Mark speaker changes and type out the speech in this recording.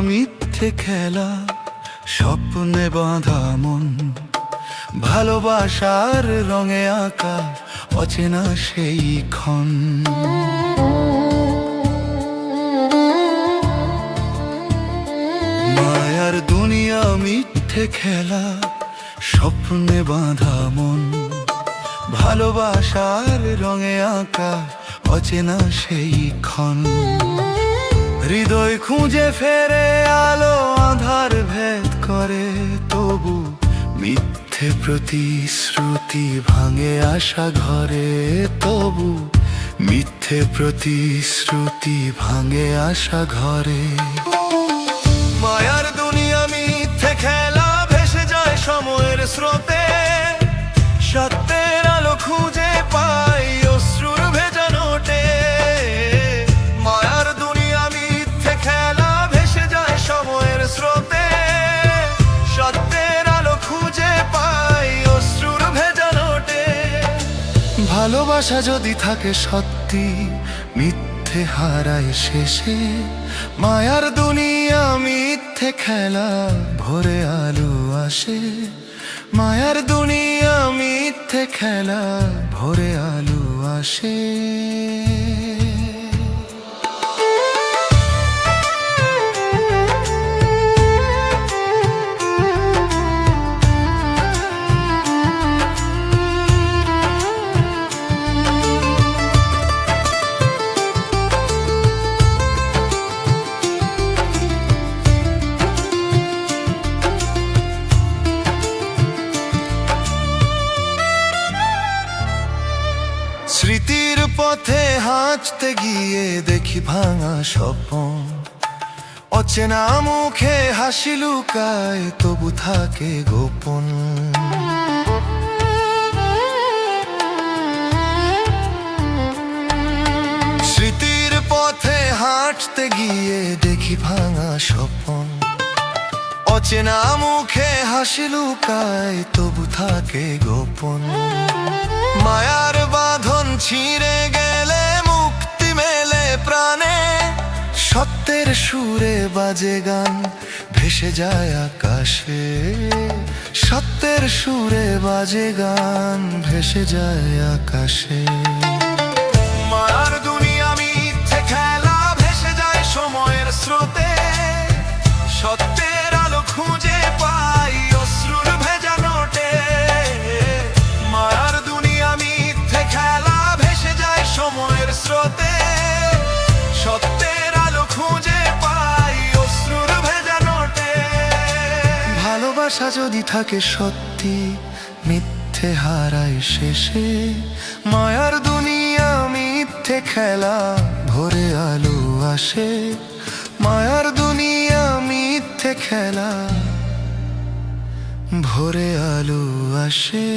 Speaker 1: মিথ্যে খেলা, স্বপ্নে বাঁধা মন, ভালোবাসার রঙে আঁকা অচেনা সেই ক্ষণ। মায়ার দুনিয়া মিথ্যে খেলা, স্বপ্নে বাঁধা মন, ভালোবাসার রঙে আঁকা অচেনা সেই ক্ষণ। হৃদয় খুঁজে ফেরে আলো, আধার ভেদ করে, তবু মিথ্যে প্রতিশ্রুতি ভাঙে আশা ঘরে, তবু মিথ্যে প্রতিশ্রুতি ভাঙে আশা ঘরে। মায়ার দুনিয়া মিথ্যে খেলা, ভেসে যায় সময়ের স্রোতে, সত্যের আলো খুঁজে পাই অশ্রুর ভেজা নোটে। মায়ার দুনিয়া মিথ্যে খেলা, ভেসে যায় সময়ের স্রোতে, সত্যের আলো খুঁজে পাই অশ্রুর ভেজা নোটে। ভালোবাসা যদি থাকে সত্যি, মিথ্যে হারায় শেষে। মায়ার দুনিয়া মিথ্যে খেলা, ভোরে আলো আসে। মায়ার দুনিয়া মিথ্যে খেলা, ভোরে আলো আসে। স্মৃতির পথে হাঁটতে গিয়ে দেখি ভাঙা স্বপ্ন, অচেনা মুখে হাসি লুকায়, তবু থাকে গোপন। স্মৃতির পথে হাঁটতে গিয়ে দেখি ভাঙা স্বপ্ন, অচেনা মুখে হাসি লুকায়, তবু থাকে গোপন। মায়ার বাঁধন ছিঁড়ে গেলে মুক্তি মেলে প্রাণে, সত্যের সুরে বাজে গান ভেসে যায় আকাশে। সত্যের সুরে বাজে গান ভেসে যায় আকাশে। মায়ার দুনিয়া মিথ্যে খেলা, ভেসে যায় সময়ের স্রোতে, সত্যের আলো খুঁজে পাই অশ্রুর ভেজা নোটে। মায়ার দুনিয়া মিথ্যে খেলা, ভেসে যায় সময়ের স্রোতে, সত্যের আলো খুঁজে পাই অশ্রুর ভেজা নোটে। ভালোবাসা যদি থাকে সত্যি, মিথ্যে হারায় শেষে। মায়ার দুনিয়া মিথ্যে খেলা, ভোরে আলো আসে। মায়ার দুনিয়া মিথ্যে খেলা, ভোরে আলো আসে।